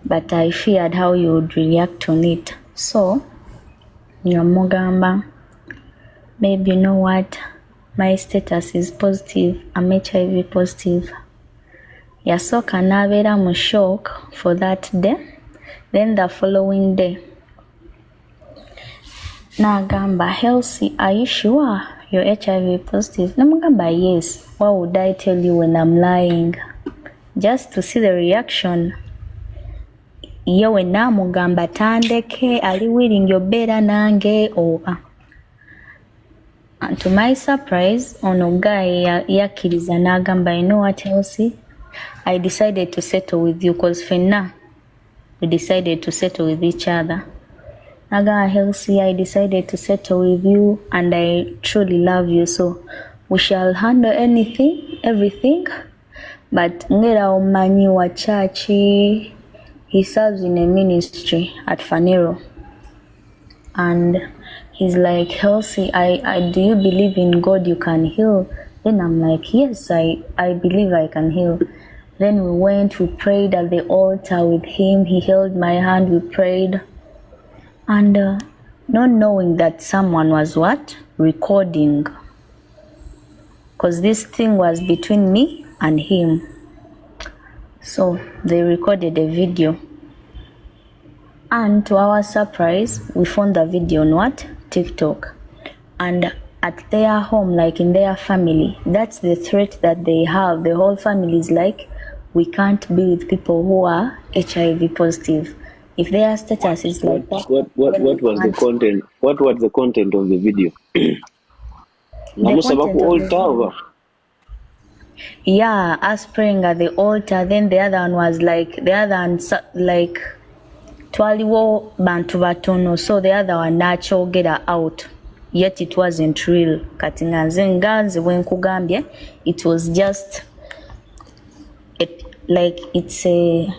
but I feared how you would react on it. So Nyamugamba, babe, you know what? My status is positive. I'm HIV positive. Yasooka n'abeera mu shock for that day. Then the following day, n'agamba, Elsie, are you sure you're HIV positive? Namugamba, yes. Why would I tell you when I'm lying? Just to see the reaction. Yewe namugamba tandeke ali willing yobeera nange oba. And to my surprise, ono guy yakkiriza n'agamba, you know what, Elsie? I decided to settle with you because fenna we decided to settle with each other. Naga Elsie, I decided to settle with you and I truly love you, so we shall handle everything. But ngera omanyi wa church, he serves in a ministry at Fanero. And he's like, Elsie, I do you believe in God you can heal? Then I'm like, yes, I believe I can heal. Then we prayed at the altar with him. He held my hand, we prayed. And not knowing that someone was recording. Because this thing was between me and him. So they recorded a video. And to our surprise, we found the video on TikTok. And at their home, like in their family, that's the threat that they have. The whole family is like, we can't be with people who are HIV positive. If their status is like that. What was the content? What was the content of the video? Yeah, us praying at the altar. Then the other one was like twaliwo bantu batono. So the other one natural get her out. Yet it wasn't real. Kati nze nganze wenkugambye, it was just it's a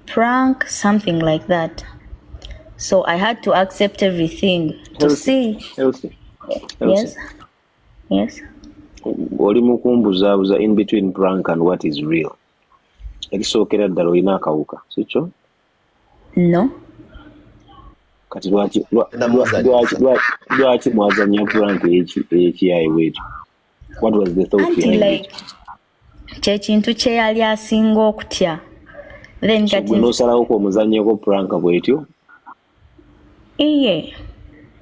prank, something like that. So I had to accept everything to see. Elsie. Yes. Oli mukumbuzabuza in between prank and what is real. Ekisookera ddala olina akawuka, sikyo? No. Kati lwaki mwazanya prank ekiyayi wetu? What was the thought behind it? Kyekintu kye yali asinga okutya. Then kati nosalawo ko omuzannyeko prank bwetyo? Iye.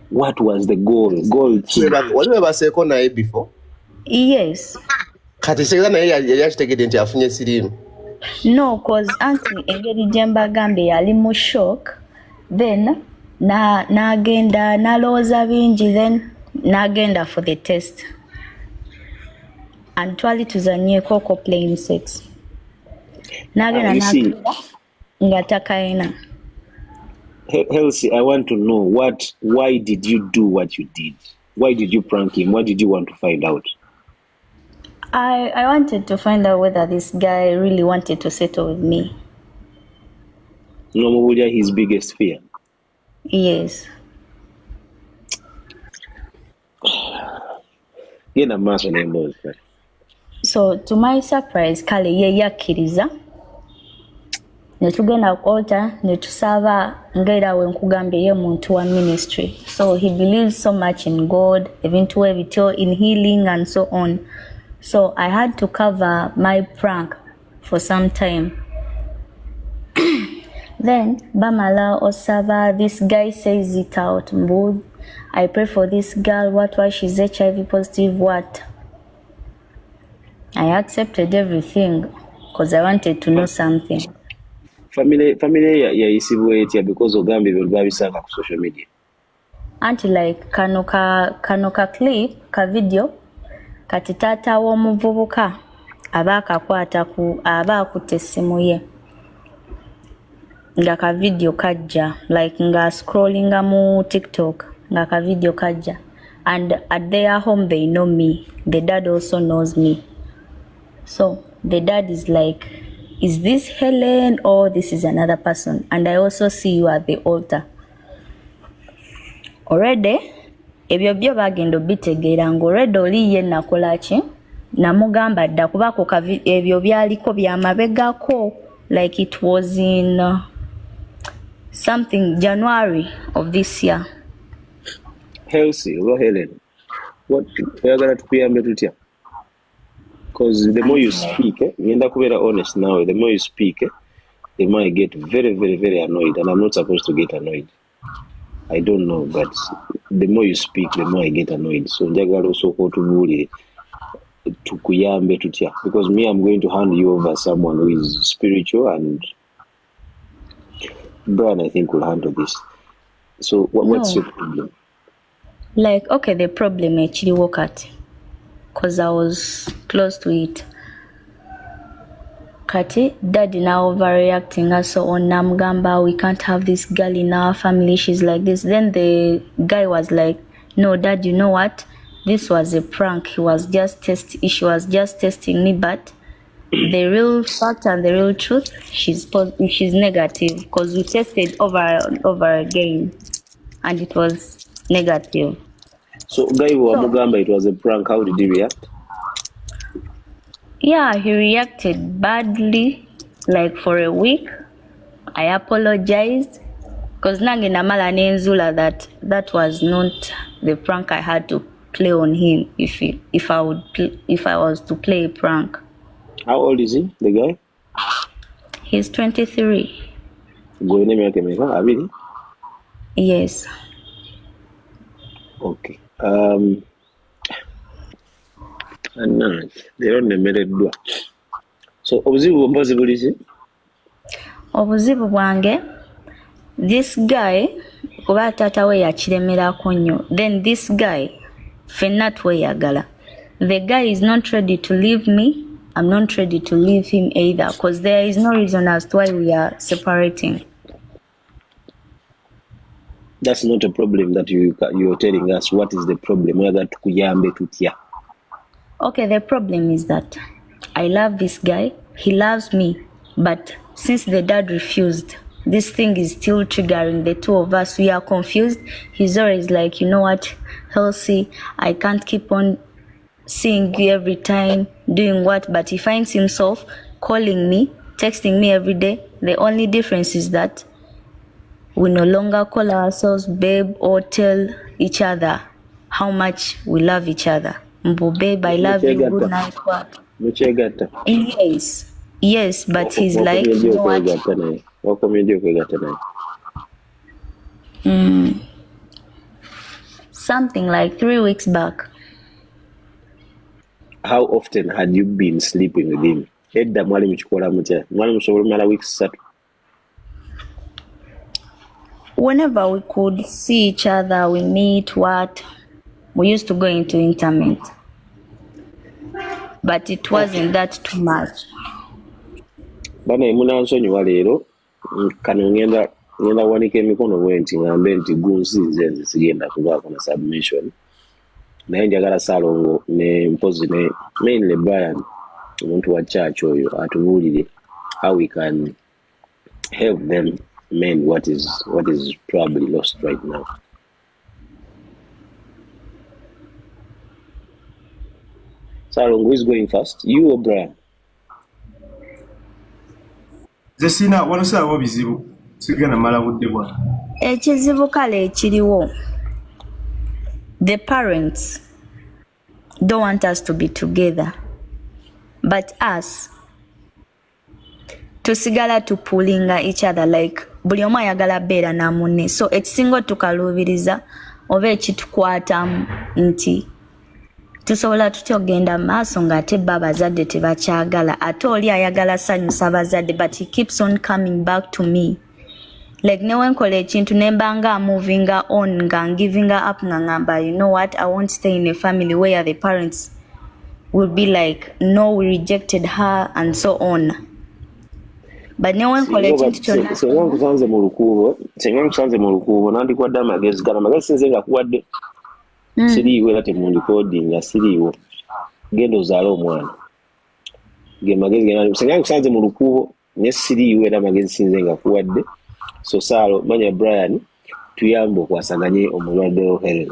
What was the goal? Wali webaseeko naye before? Yes. Kati sekera naye yali akitegedde nti afunye siriimu? No, cause anti engeri gye mbagambe yali mu shock. Then n'agenda n'alowooza bingi, then n'agenda for the test. And twali tuzannyeko ko plain sex. N'agenda nga takayina. Elsie, I want to know why did you do what you did? Why did you prank him? What did you want to find out? I wanted to find out whether this guy really wanted to settle with me. No, his biggest fear. Yes. So to my surprise, kale ye yakkiriza. Ne tugenda ku altar ne tusaba ngera we nkugambye ye muntu wa ministry. So he believes so much in God, ebintu ebityo, in healing and so on. So I had to cover my prank for some time. Then bamala osaba, this guy says it out. Mbud, I pray for this girl. Why she's HIV positive? What? I accepted everything because I wanted to know something. Family yaisibwe etya because ogambe babisanga ku social media. Anti like kano ka clip ka video kati tata w'omuvubuka abakakwata ku abakutte essimu ye nga ka video kajja, like nga scrollinga mu TikTok nga ka video kajja, and at their home they know me. The dad also knows me. So the dad is like, is this Helen or this is another person? And I also see you at the altar. Already, ebyo byo bagendo bitegeera ngo already oli ye nakola ki namugamba dda kuba ko ebyo byaliko byamabegako, like it was in something January of this year. Healthy, or Helen, what we're gonna tukuyambe tutya? Because the more you speak, ngenda kubeera honest now, the more you speak, the more I get very, very, very annoyed, and I'm not supposed to get annoyed. I don't know, but the more you speak, the more I get annoyed. So njagala osooka otubuulire tukuyambe tutya, because me, I'm going to hand you over someone who is spiritual, and Brian, I think, will handle this. So what's your problem? Like, okay, the problem actually woke at, because I was close to it. Kati, daddy now overreacting and so on. Namgamba, we can't have this girl in our family. She's like this. Then the guy was like, no, dad, you know what? This was a prank. She was just testing me, but the real fact and the real truth, she's negative, because we tested over and over again, and it was negative. So, guy who Amugamba, it was a prank. How did he react? Yeah, he reacted badly, like for a week. I apologized, because nange namala nenzula that was not the prank I had to play on him. If I was to play a prank. How old is he, the guy? He's 23. Yes. Okay. So obuzibu bwange, this guy kuba taata we yakiremerako nnyo, then this guy ffenna tweyagala. The guy is not ready to leave me. I'm not ready to leave him either, because there is no reason as to why we are separating. That's not a problem that you're telling us. What is the problem? Okay, the problem is that I love this guy. He loves me. But since the dad refused, this thing is still triggering the two of us. We are confused. He's always like, you know what, Elsie, I can't keep on seeing you every time, doing what? But he finds himself calling me, texting me every day. The only difference is that we no longer call ourselves babe or tell each other how much we love each other. Mbo babe, I love you, good night, what? Yes, but he's like, you know what? Something like 3 weeks back. How often had you been sleeping with him? Whenever we could see each other, we meet, we used to go into intimate. But it wasn't that too much. Bana emunansonyiwa leero kano ngenda wanika emikono bwenti ngambe nti gunsinze nze sigenda kubaako na submission naye njagala Salongo ne mpozi ne mainly Brian omuntu wa church oyo atubuulire how we can help them mend what is probably lost right now. Salongo is going first, you or Brian? Zesina wanosa bizibu sigana mala budde bwa Ekizibu kale ekiriwo, the parents don't want us to be together, but us tusigala tupulinga each other, like buli omu ayagala beera na munne. So ekisinga tukaluubiriza oba ekitukwatamu nti tusobola tutya ogenda maaso ng'ate bba abazadde tebakyagala, ate oli ayagala sanyusa abazadde, but he keeps on coming back to me. Like newe nkola ekintu nemba nga moving on nga giving up nga ngamba, you know what, I won't stay in a family where the parents will be like, no, we rejected her and so on. But newe nkola ekintu kyonna senga nkusanze mu lukuubo nandikuwadde amagezi gano amagezi sinze nga kuwadde siriiwo era temundikodinga siriiwo genda ozaale omwana ge magezi gena senga nkusanze mu lukuubo naye siriiwo era amagezi sinze nga kuwadde. So Salo manya Brian tuyambe okwasaganye omulwadde Helen.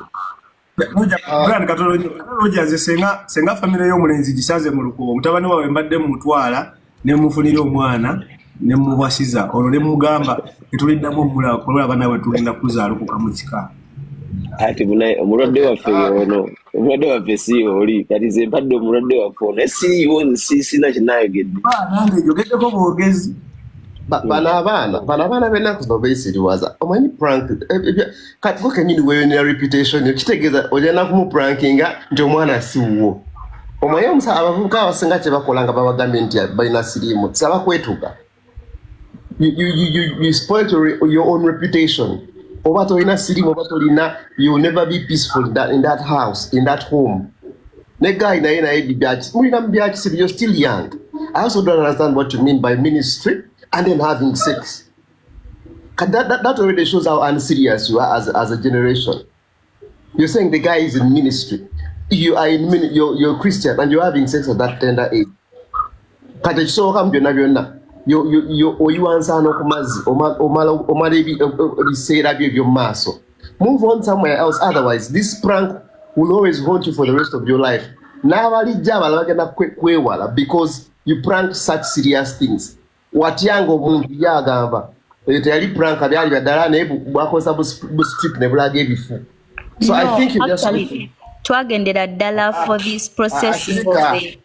Brian katoloja ze senga family y'omulenzi gisaze mu lukuubo mutabani wawe mbadde mutwala ne mufunira omwana ne mubasiza olwo ne mugamba etuliddamu omulala kulwa abaana bwe tugenda kuzaalukuka mu kika ati munaye omulwadde waffe yono omulwadde waffe si oli kati ze mpadde omulwadde waffe ono esiiwo nsi sina kinayogedde nange jogeddeko bwogezi bano abaana b'ennaku zino beesiriwaza omanyi prank kati go kenyini weeyonera reputation kitegeeza ogenda kumuprankinga nti omwana siwwo omanyi abavubuka abasinga kye bakola nga babagambye nti balina siriimu sabakwetuka you spoil your own reputation oba tolina siriimu oba tolina you'll never be peaceful in that house in that home ne guy naye mulina mu byakisiru you're still young. I also don't understand what you mean by ministry and then having sex. That already shows how unserious you are as a generation. You're saying the guy is in ministry. You are you're Christian and you're having sex at that tender age. Kati so kam byonna you oyiwansana okumazi omala ebiseera byo by'omaaso. Move on somewhere else, otherwise this prank will always haunt you for the rest of your life. N'abalijja abala bagenda kwewala because you prank such serious things. Watyanga omuntu yagamba teyali prank byali baddala naye bwakozesa bu strip ne bulaga ebifu. So I think you just twagendera ddala for this processing of the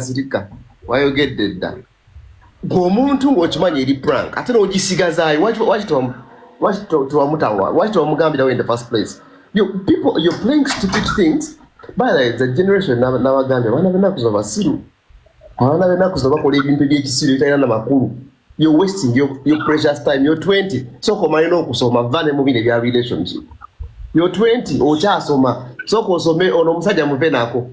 sirika wayogedde dda ng'omuntu ng'okimanyi eri prank ate n'ogisigazaayo waki towamugambirawo in the first place. You're playing stupid things. By the generation n'abagambye abaana b'ennaku zino basiru. Abaana b'ennaku zino bakola ebintu eby'ekisiru ebitalina na makulu. You're wasting your precious time. You're 20. Sooka omalina okusoma vane mu bino ebya relationship. You're 20 okyasoma. Sooka osome ono omusajja muve nako.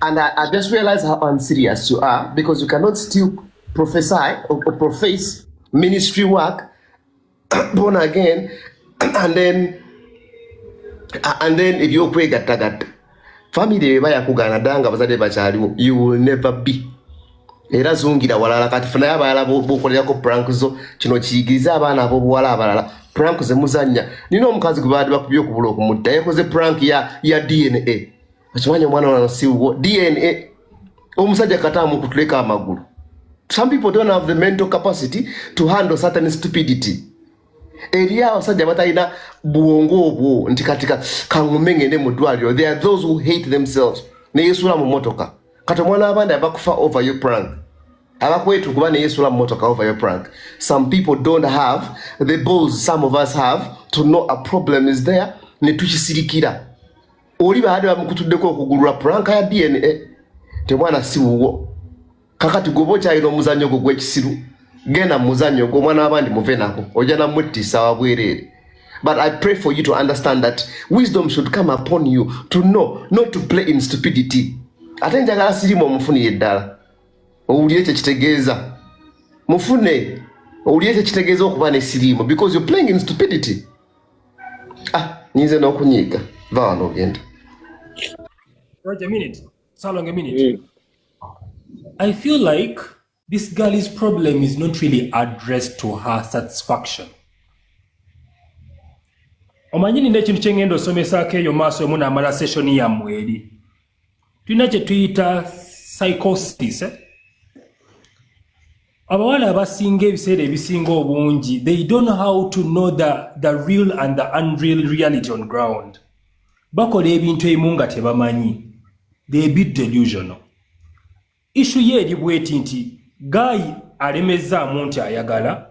And I just realize how unserious you are because you cannot still prophesy or profess ministry work born again and then if you're kwegattagatta family eba yakugana danga bazadde bakyaliwo you will never be. Era zungira walala kati funayo abalala bokolerako prank zo kino kiyigiriza abaana ab'obuwala abalala prank ze muzannya. Nina omukazi gwe baadde bakubye okubula okumutta yakoze prank ya DNA. Okimanyi omwana wana siwo DNA omusajja kataamu okutuleka amagulu. Some people don't have the mental capacity to handle certain stupidity. Eri abasajja batalina bwongo obwo nti katika kangume ngende mu ddwaliro. There are those who hate themselves ne yeesula mu motoka kati omwana abandi abakufa over your prank abakwetu kuba ne yeesula mu motoka over your prank. Some people don't have the balls some of us have to know a problem is there ne tukisirikira. Oli baade bamukutuddeko okugulula prank ya DNA temwana si wuwo kakati gobo kyayina omuzannyo gwo gw'ekisiru genda mu muzannyo gwo omwana abandi muve nako ojja namuttisa wabwereere. But I pray for you to understand that wisdom should come upon you to know not to play in stupidity. Ate njagala sirimu omufunire ddala owulire kyekitegeeza mufune owulire kyekitegeeza okuba ne sirimu because you're playing in stupidity. Nyinze n'okunyiiga va wano ogenda. Right, a minute. Salong, a minute. I feel like this girl's problem is not really addressed to her satisfaction. Omanyi nina ekintu kye ngenda osomesaako eyo maaso emu n'amala session yammwe eri. Tulina kye tuyita psychosis. Abawala abasinga ebiseera ebisinga obungi, they don't know how to know the real and the unreal reality on ground. Bakola ebintu ebimu nga tebamanyi. They a bit delusional. Issue ye eri bweti nti guy alemezaamu nti ayagala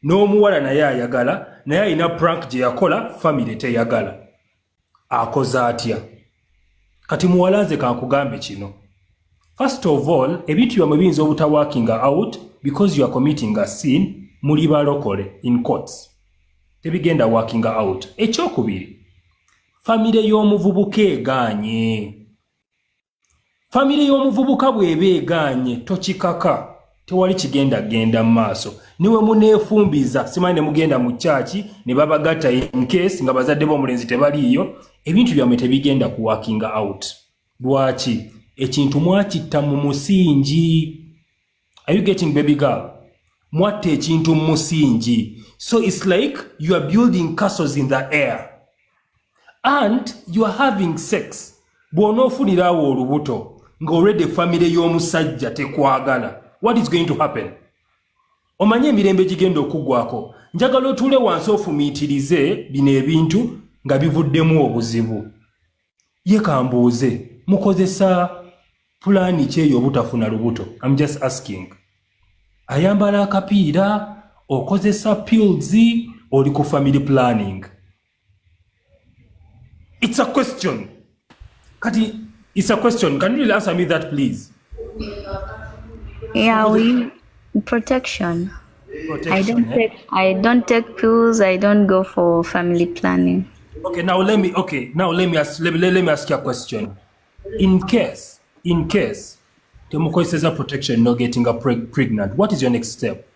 n'omuwala naye ayagala naye alina prank gye yakola family teyagala. Akoze atya? Kati muwala nze kankugambe kino. First of all, ebintu byammwe biyinza obutaworkinga out because you are committing a sin muli balokole in courts. Tebigenda workinga out. Ekyokubiri, family y'omuvubuka egaanye. Family y'omuvubuka bw'eba egaanye tokikaka tewali kigenda maaso. Niwe muneefumbiza simanyi ne mugenda mu church ne babagatta in case nga bazadde b'omulenzi tebaliiyo ebintu byammwe tebigenda ku workinga out. Lwaki? Ekintu mwakitta mu musingi. Are you getting, baby girl? Mwatta ekintu mu musingi. So it's like you are building castles in the air. And you are having sex. Bw'onoofunirawo olubuto nga already family y'omusajja tekwagala. what is going to happen? Omanye emirembe gigenda okuggwako. Njagala otuule wansi ofumiitirize bino ebintu nga bivuddemu obuzibu. Ye kambuuze mukozesa pulaani ki eyo obutafuna lubuto? I'm just asking. Ayambala akapiira, okozesa pills, oli ku family planning? It's a question. Kati, it's a question. Can you really answer me that, please? Yeah, protection. Protection, I don't take pills. I don't go for family planning. Okay, now let me ask you a question. In case Temoko says a protection, not getting a pregnant, what is your next step?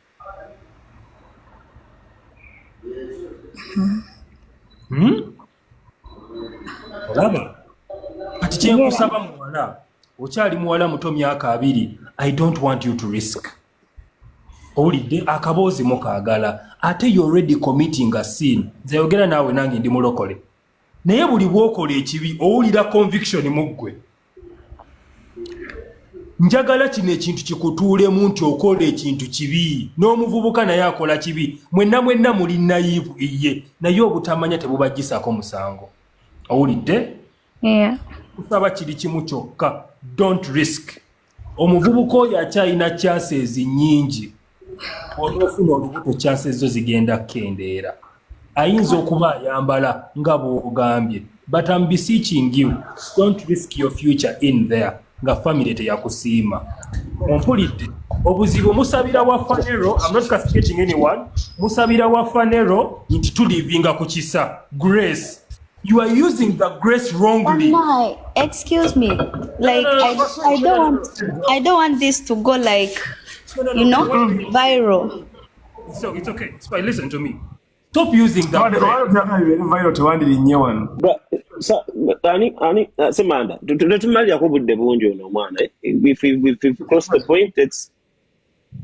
Olaba kati kyenkusaba muwala okyali muwala muto myaka 2, I don't want you to risk. Owulidde akaboozi mukaagala ate you already committing a sin. Nze yogera naawe nange ndi mulokole naye buli bwokola ekibi owulira conviction mu ggwe. Njagala kino ekintu kikutuulemu nti okola ekintu kibi n'omuvubuka naye akola kibi, mwenna muli naive iye naye obutamanya tebubaggisako musango. Owulidde? Yeah. Kusaba kiri kimu kyokka, don't risk. Omuvubuka oyo akyalina chances nnyingi, olw'ofuna olubuto chances zo zigenda kendeera. Ayinza okuba ayambala nga bw'ogambye, but I'm beseeching you, don't risk your future in there nga family teyakusiima. Ompulidde obuzibu musabira wa Fanero, I'm not castigating anyone, musabira wa Fanero nti tulivinga ku kisa. Grace, you are using the grace wrongly. No, excuse me. Like I don't want this to go like viral. So it's okay. It's fine. Listen to me. Stop using that. Semanda, tutumalya ko budde bungi ono omwana. If cross the point, it's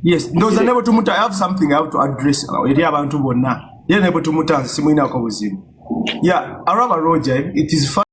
yes. Those are never to muta. I have something I have to address. Eri abantu bonna. Ye never to muta simuina ko buzibu. Yeah, Araba Roger, it is fun.